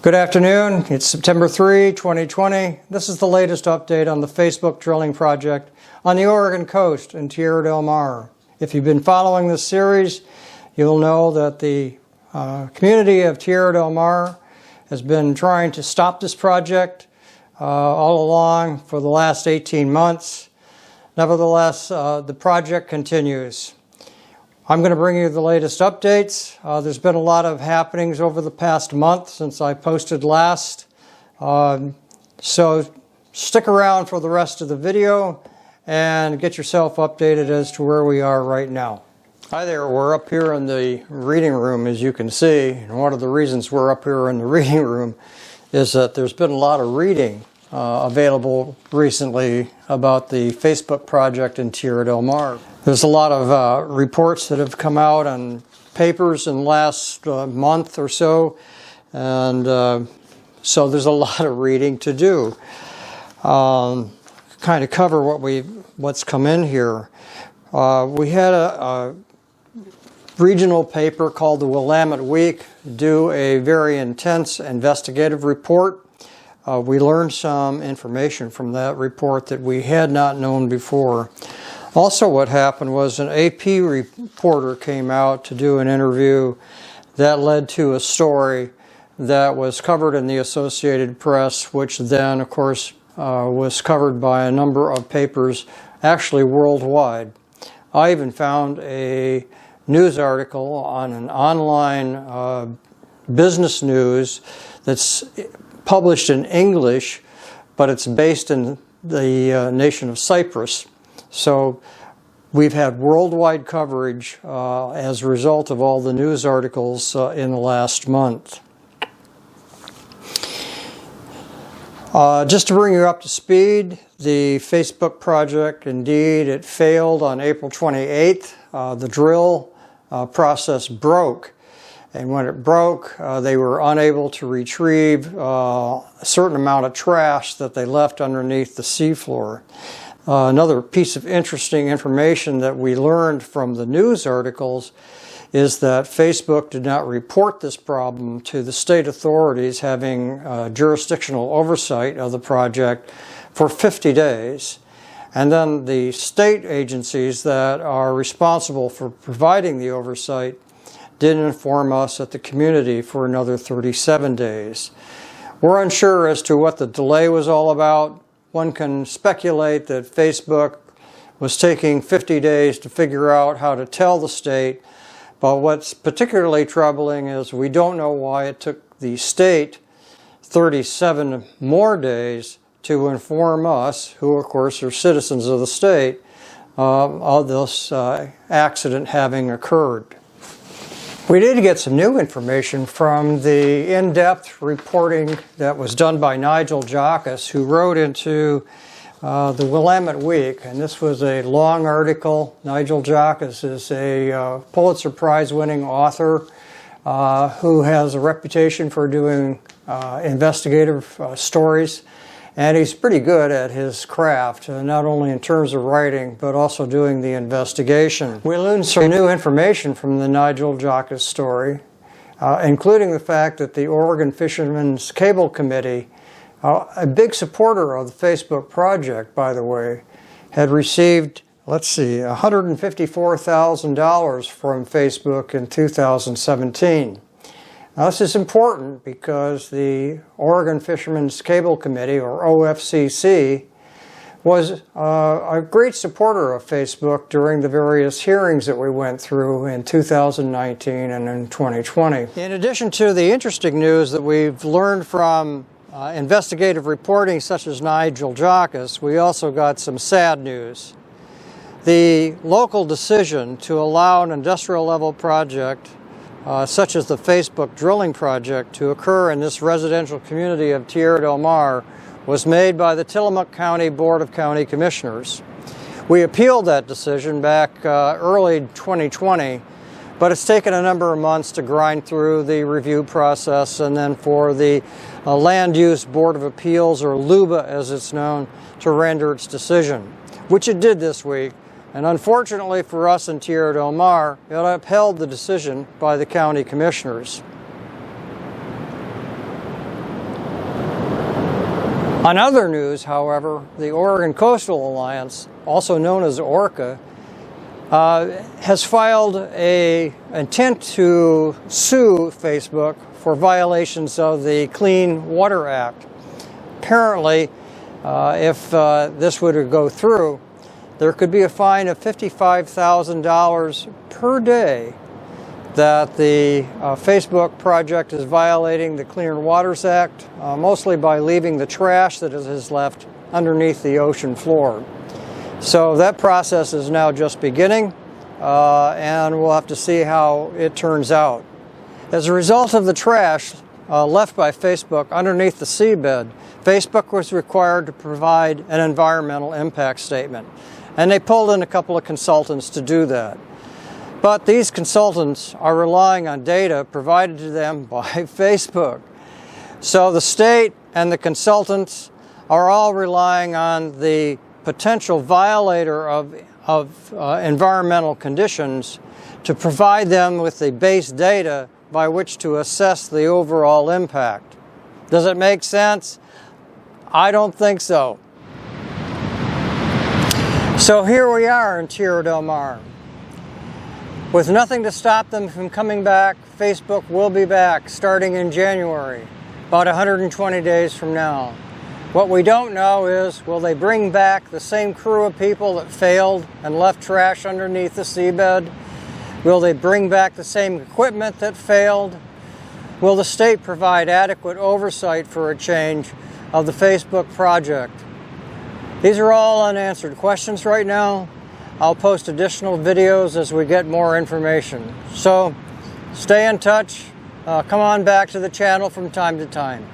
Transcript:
Good afternoon. It's September 3, 2020. This is the latest update on the Facebook drilling project on the Oregon coast in Tierra del Mar. If you've been following this series, you'll know that the community of Tierra del Mar has been trying to stop this project all along for the last 18 months. Nevertheless, the project continues. I'm going to bring you the latest updates. There's been a lot of happenings over the past month since I posted last. So stick around for the rest of the video and get yourself updated as to where we are right now. Hi there, we're up here in the reading room, as you can see. And one of the reasons we're up here in the reading room is that there's been a lot of reading available recently about the Facebook project in Tierra del Mar. There's a lot of reports that have come out on papers in the last month or so, and so there's a lot of reading to do. Kind of cover what's come in here. We had a regional paper called the Willamette Week do a very intense investigative report. We learned some information from that report that we had not known before. Also, what happened was an AP reporter came out to do an interview that led to a story that was covered in the Associated Press, which then, of course, was covered by a number of papers, actually worldwide. I even found a news article on an online business news that's published in English, but it's based in the nation of Cyprus. So we've had worldwide coverage as a result of all the news articles in the last month. Just to bring you up to speed, the Facebook project, indeed, it failed on April 28th. The drill process broke. And when it broke, they were unable to retrieve a certain amount of trash that they left underneath the seafloor. Another piece of interesting information that we learned from the news articles is that Facebook did not report this problem to the state authorities having jurisdictional oversight of the project for 50 days. And then the state agencies that are responsible for providing the oversight didn't inform us at the community for another 37 days. We're unsure as to what the delay was all about. One can speculate that Facebook was taking 50 days to figure out how to tell the state, but what's particularly troubling is we don't know why it took the state 37 more days to inform us, who of course are citizens of the state, of this accident having occurred. We did get some new information from the in-depth reporting that was done by Nigel Jacques, who wrote into the Willamette Week, and this was a long article. Nigel Jacques is a Pulitzer Prize-winning author who has a reputation for doing investigative stories, and he's pretty good at his craft, not only in terms of writing, but also doing the investigation. We learned some new information from the Nigel Jacques story, including the fact that the Oregon Fishermen's Cable Committee, a big supporter of the Facebook project, by the way, had received, $154,000 from Facebook in 2017. Now, this is important because the Oregon Fishermen's Cable Committee, or OFCC, was a great supporter of Facebook during the various hearings that we went through in 2019 and in 2020. In addition to the interesting news that we've learned from investigative reporting such as Nigel Jacques, we also got some sad news. The local decision to allow an industrial level project such as the Facebook drilling project to occur in this residential community of Tierra del Mar was made by the Tillamook County Board of County Commissioners. We appealed that decision back early 2020, but it's taken a number of months to grind through the review process and then for the Land Use Board of Appeals, or LUBA as it's known, to render its decision, which it did this week. And unfortunately for us in Tierra del Mar, it upheld the decision by the county commissioners. On other news, however, the Oregon Coastal Alliance, also known as ORCA, has filed an intent to sue Facebook for violations of the Clean Water Act. Apparently, if this were to go through, there could be a fine of $55,000 per day that the Facebook project is violating the Clean Waters Act, mostly by leaving the trash that it has left underneath the ocean floor. So that process is now just beginning, and we'll have to see how it turns out. As a result of the trash left by Facebook underneath the seabed, Facebook was required to provide an environmental impact statement, and they pulled in a couple of consultants to do that. But these consultants are relying on data provided to them by Facebook. So the state and the consultants are all relying on the potential violator of environmental conditions to provide them with the base data by which to assess the overall impact. Does it make sense? I don't think so. So here we are in Tierra del Mar. With nothing to stop them from coming back, Facebook will be back starting in January, about 120 days from now. What we don't know is, will they bring back the same crew of people that failed and left trash underneath the seabed? Will they bring back the same equipment that failed? Will the state provide adequate oversight for a change of the Facebook project? These are all unanswered questions right now. I'll post additional videos as we get more information. So stay in touch. Come on back to the channel from time to time.